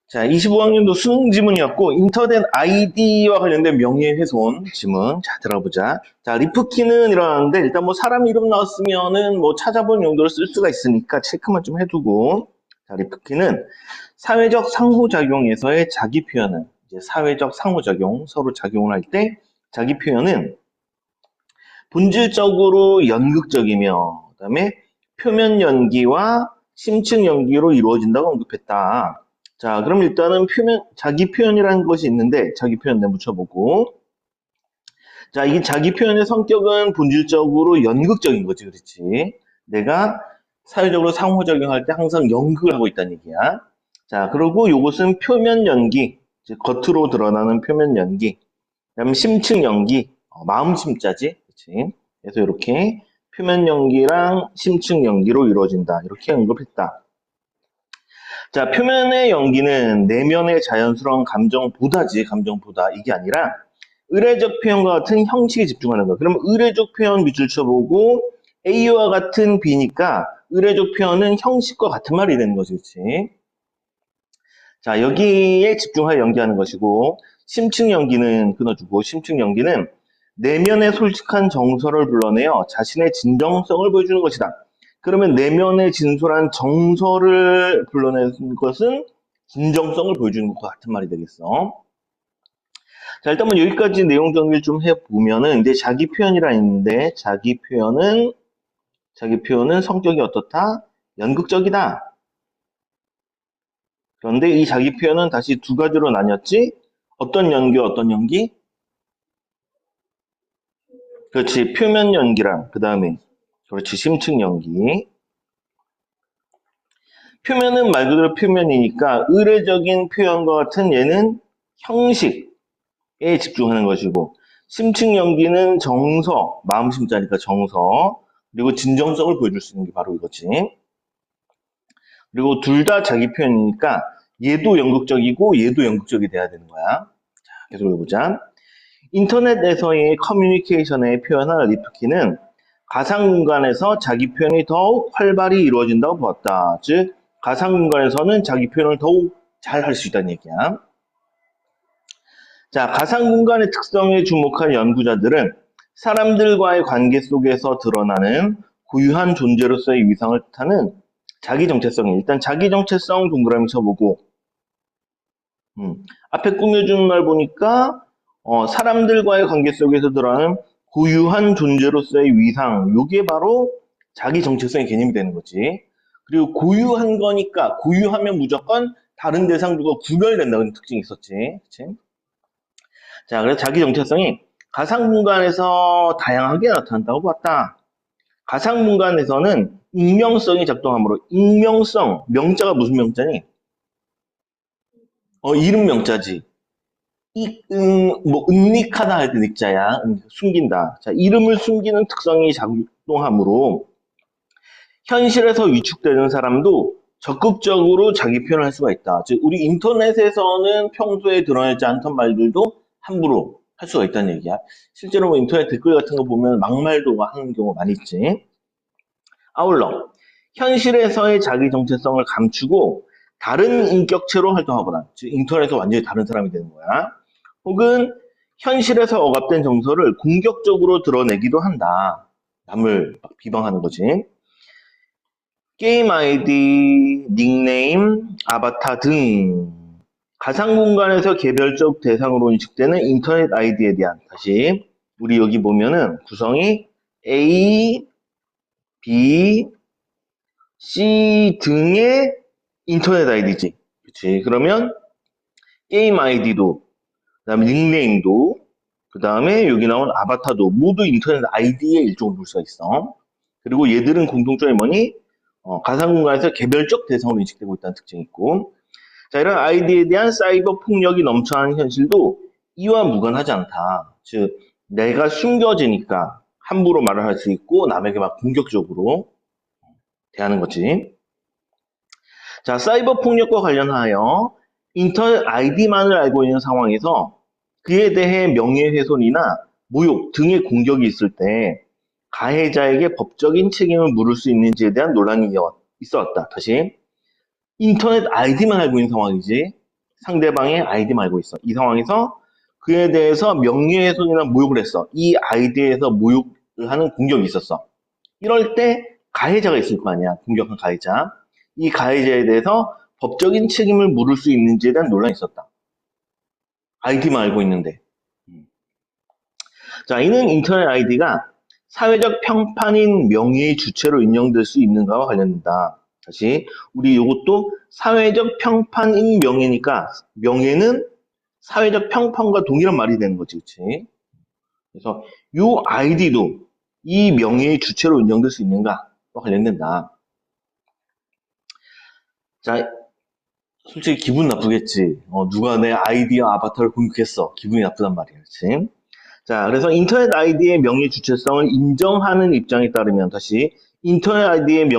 자, 25학년도 수능 지문이었고, 인터넷 아이디와 관련된 명예훼손 지문. 자, 들어보자. 자, 리프키는 이러는데, 일단 뭐 사람 이름 나왔으면은 뭐 찾아본 용도로 쓸 수가 있으니까 체크만 좀 해두고. 자, 리프키는 사회적 상호작용에서의 자기 표현은, 이제 사회적 상호작용, 서로 작용을 할 때, 자기 표현은 본질적으로 연극적이며, 그 다음에 표면 연기와 심층 연기로 이루어진다고 언급했다. 자, 그럼 일단은 자기 표현이라는 것이 있는데, 자기 표현 내붙여보고. 자, 이 자기 표현의 성격은 본질적으로 연극적인 거지, 그렇지? 내가 사회적으로 상호작용할 때 항상 연극을 하고 있다는 얘기야. 자, 그리고 요것은 표면 연기, 즉 겉으로 드러나는 표면 연기. 그다음에 심층 연기, 마음 심자지, 그렇지? 그래서 이렇게 표면 연기랑 심층 연기로 이루어진다. 이렇게 언급했다. 자, 표면의 연기는 내면의 자연스러운 감정보다지, 감정보다 이게 아니라 의례적 표현과 같은 형식에 집중하는 거야. 그러면 의례적 표현 밑줄 쳐보고 A와 같은 B니까 의례적 표현은 형식과 같은 말이 되는 거지, 그렇지? 자, 여기에 집중하여 연기하는 것이고, 심층 연기는 끊어주고, 심층 연기는 내면의 솔직한 정서를 불러내어 자신의 진정성을 보여주는 것이다. 그러면 내면의 진솔한 정서를 불러내는 것은 진정성을 보여주는 것과 같은 말이 되겠어. 자, 일단 뭐 여기까지 내용 정리를 좀 해보면은, 이제 자기 표현이라 있는데, 자기 표현은 성격이 어떻다? 연극적이다. 그런데 이 자기 표현은 다시 두 가지로 나뉘었지? 어떤 연기, 어떤 연기? 그렇지. 표면 연기랑, 그 다음에, 그렇지. 심층 연기. 표면은 말 그대로 표면이니까, 의례적인 표현과 같은 얘는 형식에 집중하는 것이고, 심층 연기는 정서, 마음 심자니까 정서, 그리고 진정성을 보여줄 수 있는 게 바로 이거지. 그리고 둘 다 자기 표현이니까, 얘도 연극적이고, 얘도 연극적이 돼야 되는 거야. 자, 계속 해보자. 인터넷에서의 커뮤니케이션의 표현을 리프키는 가상 공간에서 자기 표현이 더욱 활발히 이루어진다고 보았다. 즉, 가상 공간에서는 자기 표현을 더욱 잘 할 수 있다는 얘기야. 자, 가상 공간의 특성에 주목한 연구자들은 사람들과의 관계 속에서 드러나는 고유한 존재로서의 위상을 뜻하는 자기 정체성이 일단 자기 정체성 동그라미 쳐보고 앞에 꾸며준 말 보니까 사람들과의 관계 속에서 드러나는 고유한 존재로서의 위상, 요게 바로 자기 정체성의 개념이 되는 거지. 그리고 고유한 거니까 고유하면 무조건 다른 대상들과 구별된다는 특징이 있었지. 그치? 자, 그래서 자기 정체성이 가상 공간에서 다양하게 나타난다고 봤다. 가상 공간에서는 익명성이 작동하므로 익명성, 명자가 무슨 명자니? 이름 명자지. 은닉하다 할 때 닉자야. 숨긴다. 자, 이름을 숨기는 특성이 작동하므로 현실에서 위축되는 사람도 적극적으로 자기 표현을 할 수가 있다. 즉, 우리 인터넷에서는 평소에 드러내지 않던 말들도 함부로 할 수가 있다는 얘기야. 실제로 뭐 인터넷 댓글 같은 거 보면 막말도 하는 경우가 많이 있지. 아울러 현실에서의 자기 정체성을 감추고 다른 인격체로 활동하거나, 즉 인터넷에서 완전히 다른 사람이 되는 거야. 혹은 현실에서 억압된 정서를 공격적으로 드러내기도 한다. 남을 비방하는 거지. 게임 아이디, 닉네임, 아바타 등 가상 공간에서 개별적 대상으로 인식되는 인터넷 아이디에 대한 다시 우리 여기 보면은 구성이 A, B, C 등의 인터넷 아이디지. 그치? 그러면 게임 아이디도, 그 다음에 닉네임도, 그 다음에 여기 나온 아바타도 모두 인터넷 아이디의 일종으로 볼 수가 있어. 그리고 얘들은 공통점이 뭐니? 가상 공간에서 개별적 대상으로 인식되고 있다는 특징이 있고, 자, 이런 아이디에 대한 사이버 폭력이 넘쳐나는 현실도 이와 무관하지 않다. 즉, 내가 숨겨지니까 함부로 말을 할 수 있고 남에게 막 공격적으로 대하는 거지. 자, 사이버 폭력과 관련하여 인터넷 아이디만을 알고 있는 상황에서 그에 대해 명예훼손이나 모욕 등의 공격이 있을 때 가해자에게 법적인 책임을 물을 수 있는지에 대한 논란이 있어왔다. 다시. 인터넷 아이디만 알고 있는 상황이지. 상대방의 아이디만 알고 있어. 이 상황에서 그에 대해서 명예훼손이나 모욕을 했어. 이 아이디에서 모욕을 하는 공격이 있었어. 이럴 때 가해자가 있을 거 아니야. 공격한 가해자. 이 가해자에 대해서 법적인 책임을 물을 수 있는지에 대한 논란이 있었다. 아이디만 알고 있는데. 자, 이는 인터넷 아이디가 사회적 평판인 명예의 주체로 인정될 수 있는가와 관련된다. 다시, 우리 이것도 사회적 평판인 명예니까 명예는 사회적 평판과 동일한 말이 되는 거지, 그치? 그래서 이 아이디도 이 명예의 주체로 인정될 수 있는가와 관련된다. 자, 솔직히 기분 나쁘겠지. 누가 내 아이디와 아바타를 공격했어. 기분이 나쁘단 말이야, 그치? 자, 그래서 인터넷 아이디의 명예 주체성을 인정하는 입장에 따르면 다시 인터넷 아이디의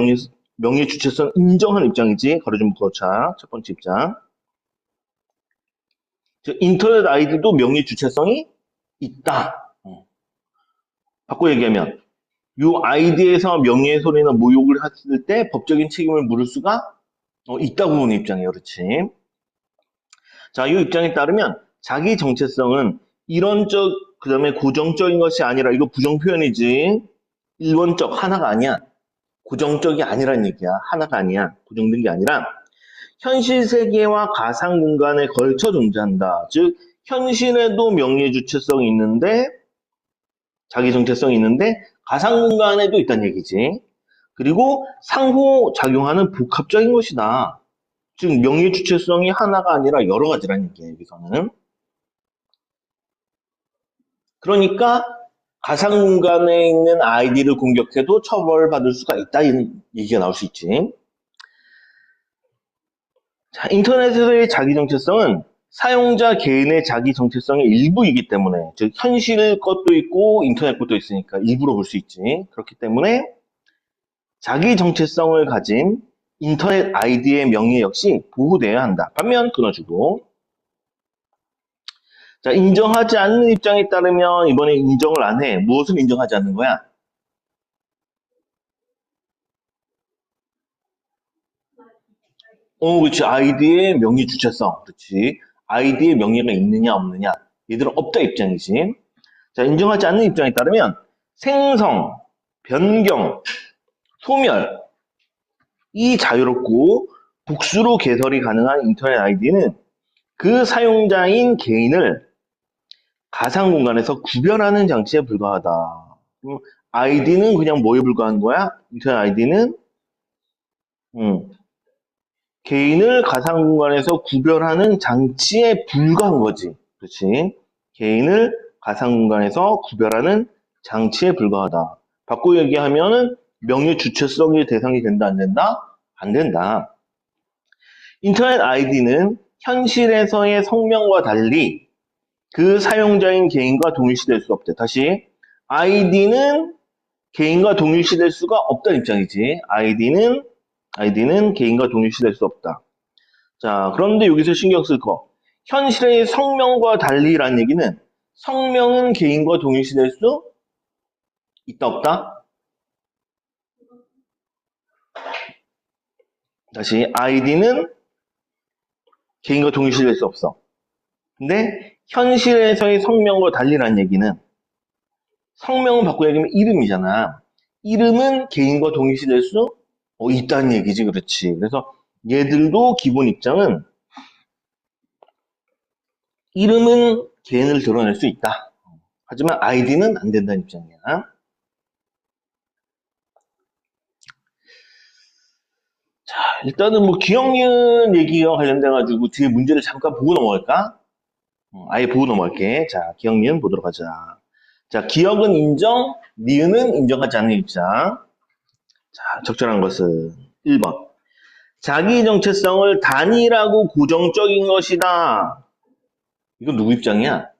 명예 주체성을 인정하는 입장이지. 가로좀 그렇자. 첫 번째 입장. 즉, 인터넷 아이디도 명예 주체성이 있다. 바꿔 얘기하면 이 아이디에서 명예훼손이나 모욕을 했을 때 법적인 책임을 물을 수가 있다고 보는 입장이에요. 그렇지? 자, 이 입장에 따르면 자기 정체성은 이론적 그 다음에 고정적인 것이 아니라 이거 부정 표현이지. 일원적 하나가 아니야. 고정적이 아니란 얘기야. 하나가 아니야. 고정된 게 아니라 현실 세계와 가상 공간에 걸쳐 존재한다. 즉 현실에도 명예 주체성이 있는데 자기 정체성이 있는데 가상 공간에도 있다는 얘기지. 그리고 상호 작용하는 복합적인 것이다. 즉 명예 주체성이 하나가 아니라 여러 가지라는 얘기야. 여기서는. 그러니까 가상 공간에 있는 아이디를 공격해도 처벌받을 수가 있다. 이런 얘기가 나올 수 있지. 자, 인터넷에서의 자기 정체성은 사용자 개인의 자기 정체성의 일부이기 때문에, 즉 현실 것도 있고 인터넷 것도 있으니까 일부로 볼 수 있지. 그렇기 때문에 자기 정체성을 가진 인터넷 아이디의 명예 역시 보호되어야 한다. 반면 끊어주고. 자, 인정하지 않는 입장에 따르면 이번에 인정을 안 해. 무엇을 인정하지 않는 거야? 그렇지. 아이디의 명예 주체성. 그렇지. 아이디의 명예가 있느냐, 없느냐. 얘들은 없다 입장이지. 자, 인정하지 않는 입장에 따르면 생성, 변경, 소멸, 이 자유롭고 복수로 개설이 가능한 인터넷 아이디는 그 사용자인 개인을 가상 공간에서 구별하는 장치에 불과하다. 아이디는 그냥 뭐에 불과한 거야? 인터넷 아이디는 개인을 가상 공간에서 구별하는 장치에 불과한 거지. 그렇지? 개인을 가상 공간에서 구별하는 장치에 불과하다. 바꿔 얘기하면은 명예 주체성의 대상이 된다, 안 된다? 안 된다. 인터넷 아이디는 현실에서의 성명과 달리 그 사용자인 개인과 동일시될 수 없대. 다시, 아이디는 개인과 동일시될 수가 없다는 입장이지. 아이디는 개인과 동일시될 수 없다. 자, 그런데 여기서 신경 쓸 거. 현실의 성명과 달리라는 얘기는 성명은 개인과 동일시될 수 있다, 없다? 다시, 아이디는 개인과 동일시될 수 없어. 근데 현실에서의 성명과 달리라는 얘기는 성명은 바꿔 얘기하면 이름이잖아. 이름은 개인과 동일시될 수 있다는 얘기지, 그렇지. 그래서 얘들도 기본 입장은 이름은 개인을 드러낼 수 있다. 하지만 아이디는 안 된다는 입장이야. 자, 일단은 뭐 기억니은 얘기와 관련돼가지고 뒤에 문제를 잠깐 보고 넘어갈까? 아예 보고 넘어갈게. 자, 기억니은 보도록 하자. 자, 기억은 인정, 니은은 인정하지 않는 입장. 자, 적절한 것은 1번. 자기 정체성을 단일하고 고정적인 것이다. 이건 누구 입장이야?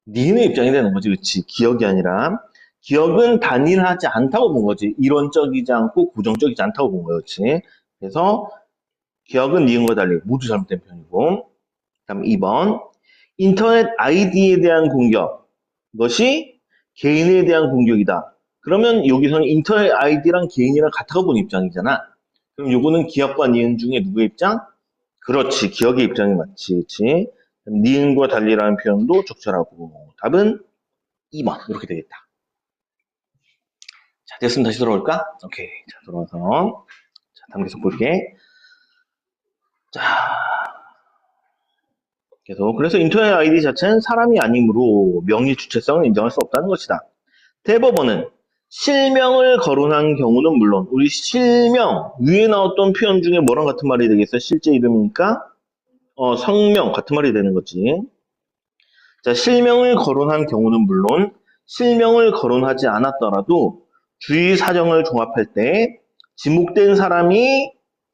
니은의 입장이 되는 거지, 그치? 기억이 아니라. 기억은 단일하지 않다고 본 거지. 이론적이지 않고 고정적이지 않다고 본 거였지. 그래서 기억은 니은과 달리 모두 잘못된 편이고. 다음 2번. 인터넷 아이디에 대한 공격. 것이 개인에 대한 공격이다. 그러면 여기서는 인터넷 아이디랑 개인이랑 같아 보는 입장이잖아. 그럼 요거는 기억과 니은 중에 누구의 입장? 그렇지. 기억의 입장이 맞지. 그렇지. 니은과 달리라는 표현도 적절하고. 답은 2번. 이렇게 되겠다. 자, 됐으면 다시 돌아올까? 오케이. 자, 돌아와서. 자, 다음 계속 볼게. 자, 계속. 그래서 인터넷 아이디 자체는 사람이 아니므로 명의 주체성을 인정할 수 없다는 것이다. 대법원은 실명을 거론한 경우는 물론 우리 실명 위에 나왔던 표현 중에 뭐랑 같은 말이 되겠어? 실제 이름이니까 성명 같은 말이 되는 거지. 자, 실명을 거론한 경우는 물론 실명을 거론하지 않았더라도 주의 사정을 종합할 때 지목된 사람이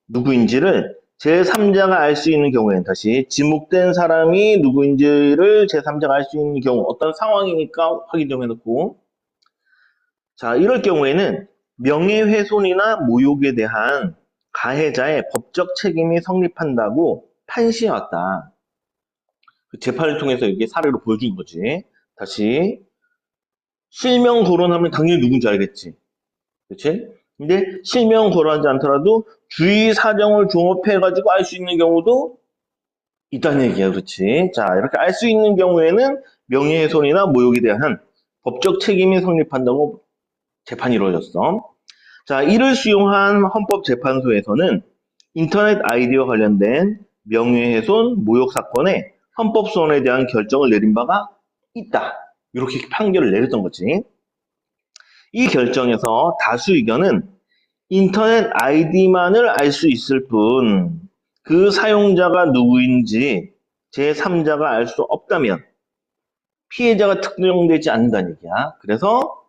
누구인지를 제3자가 알 수 있는 경우에는 다시 지목된 사람이 누구인지를 제3자가 알 수 있는 경우 어떤 상황이니까 확인 좀 해놓고 자, 이럴 경우에는 명예훼손이나 모욕에 대한 가해자의 법적 책임이 성립한다고 판시해왔다. 재판을 통해서 이게 사례로 보여준 거지. 다시 실명 거론하면 당연히 누군지 알겠지. 그렇지? 근데 실명 거론하지 않더라도 주의 사정을 종합해가지고 알 수 있는 경우도 있다는 얘기야. 그렇지? 자, 이렇게 알 수 있는 경우에는 명예훼손이나 모욕에 대한 법적 책임이 성립한다고 재판이 이루어졌어. 자, 이를 수용한 헌법재판소에서는 인터넷 아이디와 관련된 명예훼손, 모욕 사건에 헌법소원에 대한 결정을 내린 바가 있다. 이렇게 판결을 내렸던 거지. 이 결정에서 다수 의견은 인터넷 아이디만을 알 수 있을 뿐, 그 사용자가 누구인지 제3자가 알 수 없다면 피해자가 특정되지 않는다는 얘기야. 그래서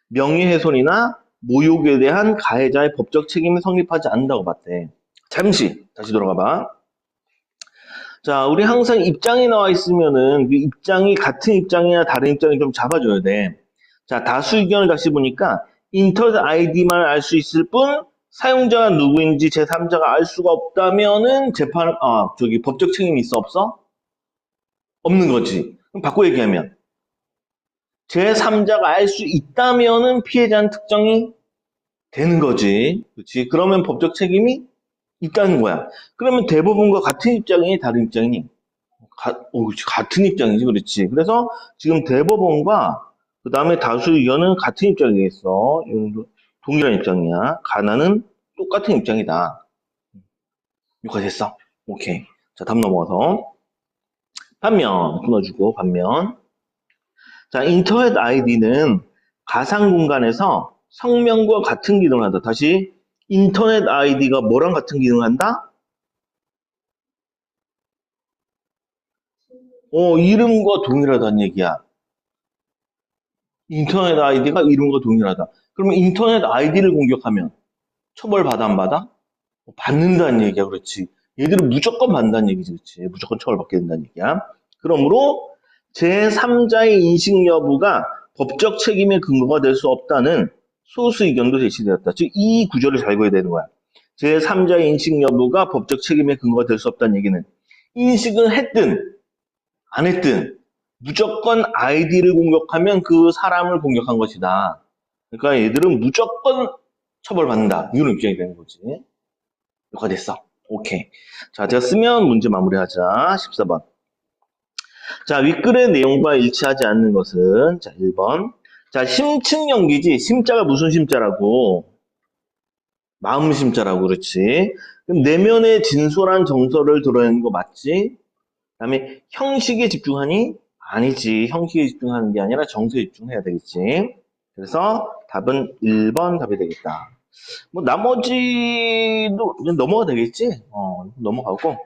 명예훼손이나 모욕에 대한 가해자의 법적 책임이 성립하지 않는다고 봤대. 잠시 다시 돌아가 봐. 자, 우리 항상 입장이 나와 있으면은 그 입장이 같은 입장이나 다른 입장이 좀 잡아줘야 돼. 자, 다수 의견을 다시 보니까 인터넷 아이디만 알 수 있을 뿐 사용자가 누구인지 제3자가 알 수가 없다면은 법적 책임이 있어 없어? 없는 거지. 그럼 바꿔 얘기하면 제3자가 알 수 있다면은 피해자는 특정이 되는 거지. 그렇지? 그러면 법적 책임이 있다는 거야. 그러면 대법원과 같은 입장이니 다른 입장이니? 같은 입장이지, 그렇지. 그래서 지금 대법원과 그 다음에 다수 의견은 같은 입장이겠어. 동일한 입장이야. 가나는 똑같은 입장이다. 이거 됐어. 오케이. 자, 다음 넘어가서. 반면, 끊어주고, 반면. 자, 인터넷 아이디는 가상 공간에서 성명과 같은 기능을 한다. 다시, 인터넷 아이디가 뭐랑 같은 기능을 한다? 이름과 동일하다는 얘기야. 인터넷 아이디가 이름과 동일하다. 그러면 인터넷 아이디를 공격하면 처벌받아 안 받아? 받는다는 얘기야. 그렇지. 얘들은 무조건 받는다는 얘기지. 그렇지. 무조건 처벌받게 된다는 얘기야. 그러므로 제3자의 인식 여부가 법적 책임의 근거가 될 수 없다는 소수 의견도 제시되었다. 즉, 이 구조를 잘 보여야 되는 거야. 제3자의 인식 여부가 법적 책임의 근거가 될 수 없다는 얘기는 인식은 했든 안 했든 무조건 아이디를 공격하면 그 사람을 공격한 것이다. 그러니까 얘들은 무조건 처벌받는다. 이런 입장이 되는 거지. 이거 됐어. 오케이. 자, 됐으면 문제 마무리하자. 14번. 자, 윗글의 내용과 일치하지 않는 것은 자, 1번. 자, 심층 연기지. 심자가 무슨 심자라고? 마음 심자라고 그렇지. 그럼 내면의 진솔한 정서를 드러내는 거 맞지? 그다음에 형식에 집중하니? 아니지. 형식에 집중하는 게 아니라 정서에 집중해야 되겠지. 그래서 답은 1번 답이 되겠다. 뭐 나머지도 그냥 넘어가 되겠지? 넘어가고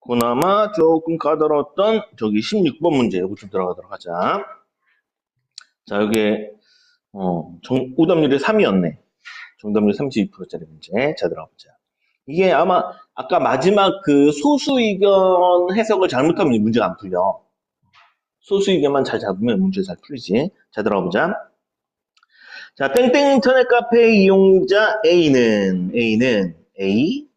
그나마 조금 까다로웠던 저기 16번 문제 여기 좀 들어가도록 하자. 자, 여기에 오답률이 3이었네. 정답률 32%짜리 문제. 자, 들어가보자. 이게 아마 아까 마지막 그 소수 의견 해석을 잘못하면 문제가 안 풀려. 소수 의견만 잘 잡으면 문제 잘 풀리지. 자, 들어가보자. 자, 땡땡 인터넷 카페 이용자 A는 A,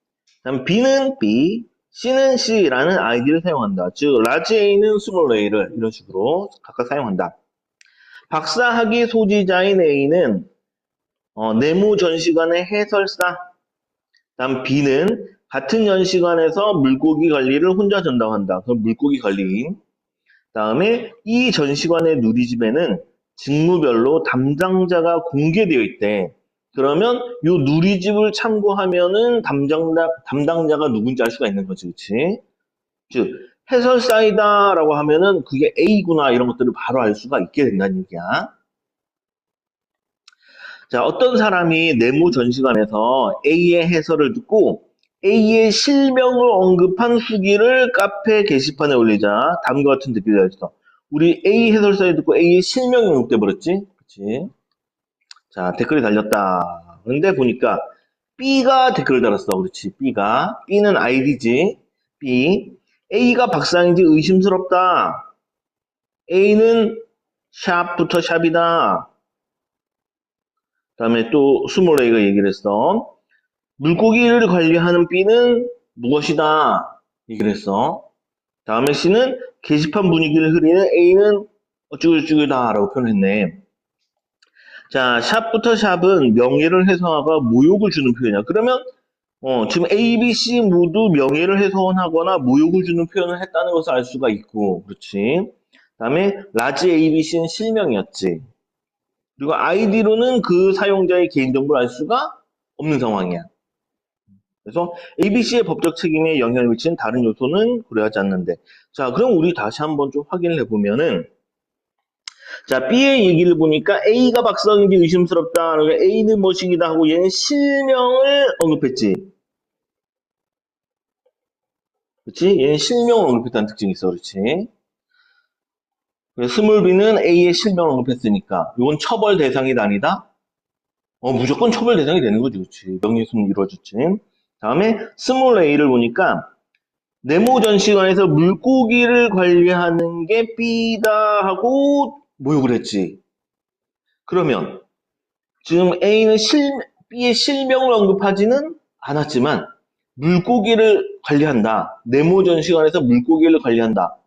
그다음 B는 B, C는 C라는 아이디를 사용한다. 즉, large A는 small A를 이런 식으로 각각 사용한다. 박사학위 소지자인 A는 내무 전시관의 해설사, 다음 B는 같은 연시관에서 물고기 관리를 혼자 전담한다. 그럼 물고기 관리인. 다음에 이 전시관의 누리집에는 직무별로 담당자가 공개되어 있대. 그러면 이 누리집을 참고하면은 담당자가 누군지 알 수가 있는 거지, 그치? 즉, 해설사이다라고 하면은 그게 A구나 이런 것들을 바로 알 수가 있게 된다는 얘기야. 자, 어떤 사람이 내무전시관에서 A의 해설을 듣고 A의 실명을 언급한 후기를 카페 게시판에 올리자 다음과 같은 댓글이 달렸어. 우리 A 해설사에 듣고 A의 실명이 언급돼 버렸지? 그치? 자, 댓글이 달렸다. 근데 보니까 B가 댓글을 달았어. 그렇지. B가. B는 아이디지. B. A가 박사인지 의심스럽다. A는 샵부터 샵이다. 다음에 또 스몰 A가 얘기를 했어. 물고기를 관리하는 B는 무엇이다. 얘기를 했어. 다음에 C는 게시판 분위기를 흐리는 A는 어쩌고저쩌고다 라고 표현했네. 자, 샵부터 샵은 명예를 훼손하거나 모욕을 주는 표현이야. 그러면 지금 A, B, C 모두 명예를 훼손하거나 모욕을 주는 표현을 했다는 것을 알 수가 있고, 그렇지. 다음에 라지 A, B, C는 실명이었지. 그리고 아이디로는 그 사용자의 개인정보를 알 수가 없는 상황이야. 그래서 ABC의 법적 책임에 영향을 미치는 다른 요소는 고려하지 않는데. 자, 그럼 우리 다시 한번 좀 확인을 해보면은, 자, B의 얘기를 보니까 A가 박사인지 의심스럽다. 그러니까 A는 뭐시기다 하고 얘는 실명을 언급했지. 그렇지? 얘는 실명을 언급했다는 특징이 있어. 그렇지? 스몰 B는 A의 실명을 언급했으니까 이건 처벌 대상이 아니다? 무조건 처벌 대상이 되는 거지. 그렇지? 명예훼손이 이루어졌지. 다음에 스몰 A를 보니까 네모전시관에서 물고기를 관리하는 게 B다 하고 모욕을 했지. 그러면 지금 A는 B의 실명을 언급하지는 않았지만 물고기를 관리한다. 네모전시관에서 물고기를 관리한다.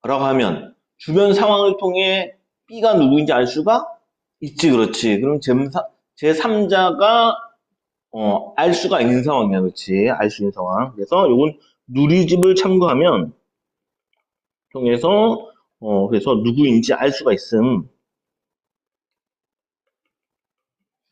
라고 하면 주변 상황을 통해 B가 누구인지 알 수가 있지. 그렇지. 그럼 제3자가 알 수가 있는 상황이야. 그렇지. 알 수 있는 상황. 그래서 이건 누리집을 참고하면 통해서 그래서 누구인지 알 수가 있음.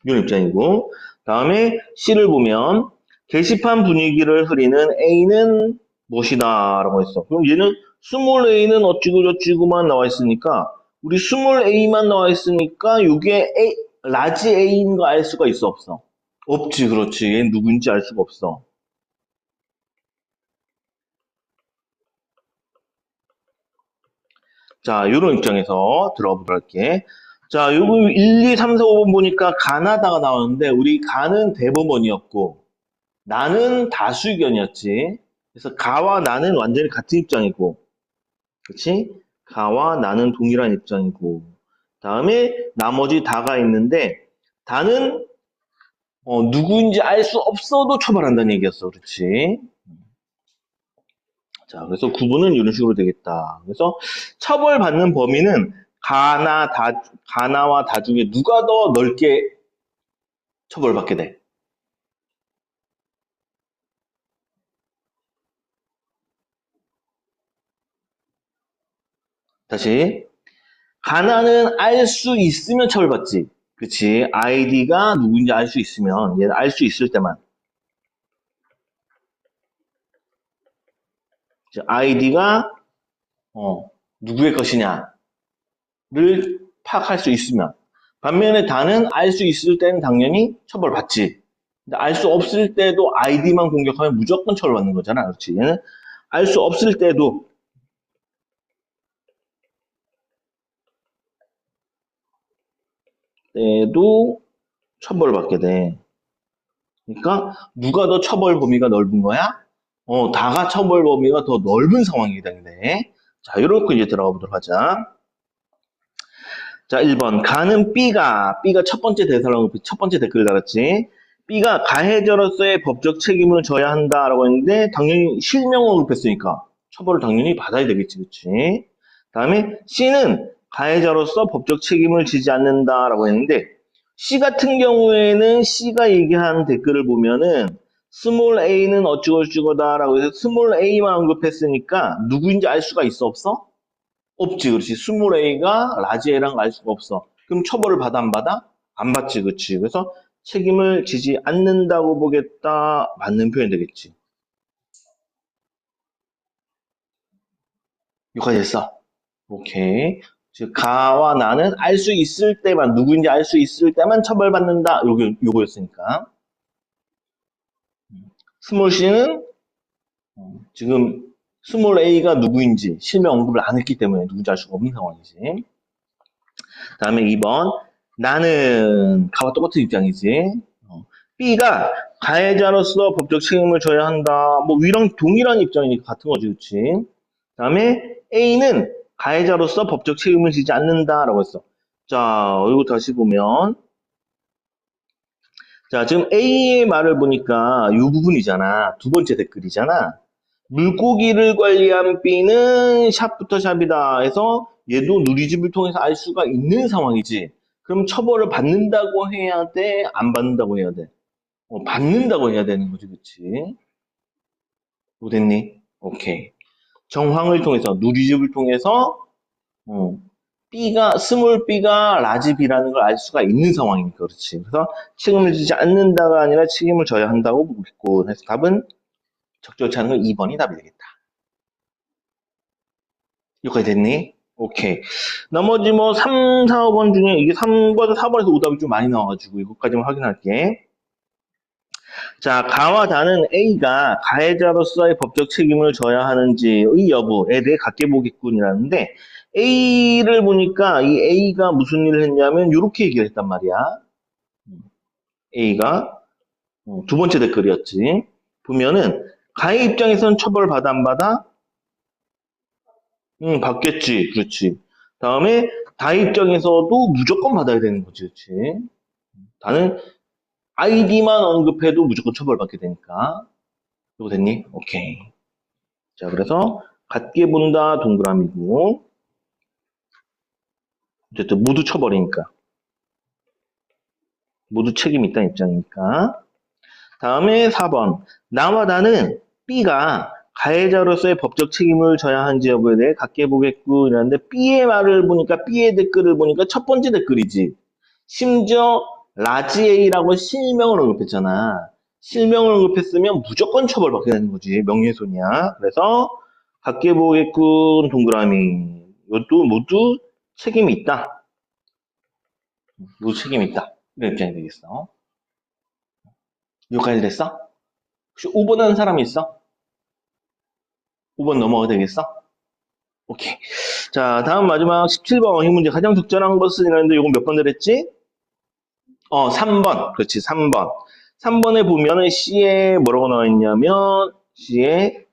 이런 입장이고. 다음에 C를 보면 게시판 분위기를 흐리는 A는 무엇이다 라고 했어. 그럼 얘는 스몰 A는 어찌고 저찌고만 나와 있으니까 우리 스몰 A만 나와 있으니까 이게 라지 A인 거 알 수가 있어 없어? 없지. 그렇지. 얘는 누구인지 알 수가 없어. 자, 이런 입장에서 들어가 보도록 할게. 자, 요거 1, 2, 3, 4, 5번 보니까 가나다가 나왔는데 우리 가는 대법원이었고 나는 다수의견이었지. 그래서 가와 나는 완전히 같은 입장이고, 그렇지? 가와 나는 동일한 입장이고, 다음에 나머지 다가 있는데 다는 누구인지 알 수 없어도 처벌한다는 얘기였어, 그렇지? 자, 그래서 구분은 이런 식으로 되겠다. 그래서 처벌받는 범위는 가나와 다 중에 누가 더 넓게 처벌받게 돼? 다시. 가나는 알 수 있으면 처벌받지. 그치? 아이디가 누군지 알 수 있으면, 얘는 알 수 있을 때만. 아이디가, 누구의 것이냐를 파악할 수 있으면. 반면에 다는 알 수 있을 때는 당연히 처벌받지. 근데 알 수 없을 때도 아이디만 공격하면 무조건 처벌받는 거잖아. 그렇지? 얘는 알 수 없을 때도 처벌을 받게 돼. 그러니까 누가 더 처벌 범위가 넓은 거야? 다가 처벌 범위가 더 넓은 상황이 되네. 자, 이렇게 이제 들어가 보도록 하자. 자, 1번. 가는 B가 첫 번째 대사라고 첫 번째 댓글 달았지. B가 가해자로서의 법적 책임을 져야 한다라고 했는데 당연히 실명을 언급했으니까 처벌을 당연히 받아야 되겠지, 그치? 다음에 C는 가해자로서 법적 책임을 지지 않는다라고 했는데 C 같은 경우에는 C가 얘기한 댓글을 보면은 스몰 a는 어쩌고저쩌고다라고 해서 스몰 a만 언급했으니까 누구인지 알 수가 있어, 없어? 없지, 그렇지. 스몰 a가 라지 a랑 알 수가 없어. 그럼 처벌을 받아, 안 받아? 안 받지, 그렇지. 그래서 책임을 지지 않는다고 보겠다. 맞는 표현 되겠지. 여기까지 됐어. 오케이. 즉, 가와 나는 알 수 있을 때만, 누구인지 알 수 있을 때만 처벌받는다. 요거였으니까. 스몰 C는 지금 스몰 A가 누구인지 실명 언급을 안 했기 때문에 누군지 알 수가 없는 상황이지. 다음에 2번. 나는 가와 똑같은 입장이지. B가 가해자로서 법적 책임을 져야 한다. 뭐 위랑 동일한 입장이니까 같은 거지, 그치? 다음에 A는 가해자로서 법적 책임을 지지 않는다라고 했어. 자, 이거 다시 보면 자, 지금 A의 말을 보니까 이 부분이잖아. 두 번째 댓글이잖아. 물고기를 관리한 B는 샵부터 샵이다 해서 얘도 누리집을 통해서 알 수가 있는 상황이지. 그럼 처벌을 받는다고 해야 돼? 안 받는다고 해야 돼? 받는다고 해야 되는 거지, 그치? 뭐 됐니? 오케이. 정황을 통해서, 누리집을 통해서, 어, B가, 스몰 B가 라지 B라는 걸 알 수가 있는 상황이니까, 그렇지. 그래서 책임을 지지 않는다가 아니라 책임을 져야 한다고 보고 있고, 그래서 답은 적절치 않은 건 2번이 답이 되겠다. 여기까지 됐니? 오케이. 나머지 뭐 3, 4, 5번 중에 이게 3번, 4번에서 오답이 좀 많이 나와가지고 이것까지만 확인할게. 자, 가와 다는 A가 가해자로서의 법적 책임을 져야 하는지의 여부에 대해 갖게 보겠군이라는데 A를 보니까 이 A가 무슨 일을 했냐면 이렇게 얘기를 했단 말이야. A가 두 번째 댓글이었지. 보면은 가해 입장에서는 처벌을 받아 안 받아? 응, 받겠지. 그렇지. 다음에 다 입장에서도 무조건 받아야 되는 거지. 그렇지. 다는 아이디만 언급해도 무조건 처벌받게 되니까. 이거 됐니? 오케이. 자, 그래서 같게 본다 동그라미고 어쨌든 모두 처벌이니까. 모두 책임 있다는 입장이니까. 다음에 4번. 나와 나는 B가 가해자로서의 법적 책임을 져야 하는지 여부에 대해 갖게 보겠고 이러는데 B의 말을 보니까 B의 댓글을 보니까 첫 번째 댓글이지. 심지어 라지 A라고 실명을 언급했잖아. 실명을 언급했으면 무조건 처벌받게 되는 거지. 명예훼손이야. 그래서 갖게 보겠군 동그라미. 이것도 모두 책임이 있다. 모두 책임이 있다. 이런 입장이 되겠어. 여기까지 됐어? 혹시 5번 하는 사람이 있어? 5번 넘어가도 되겠어? 오케이. 자, 다음 마지막 17번 이 문제 가장 적절한 것은 이라는데 이건 몇 번 들었지? 3번. 그렇지, 3번. 3번에 보면은 C에 뭐라고 나와 있냐면 C에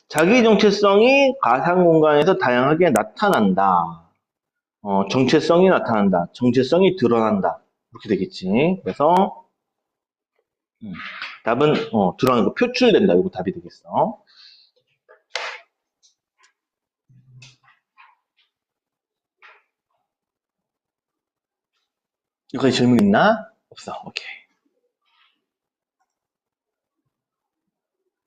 자기 정체성이 가상 공간에서 다양하게 나타난다. 정체성이 나타난다. 정체성이 드러난다. 이렇게 되겠지. 그래서 답은 드러나는 거 표출된다. 이거 답이 되겠어. 여기까지 질문 있나? 없어. 오케이.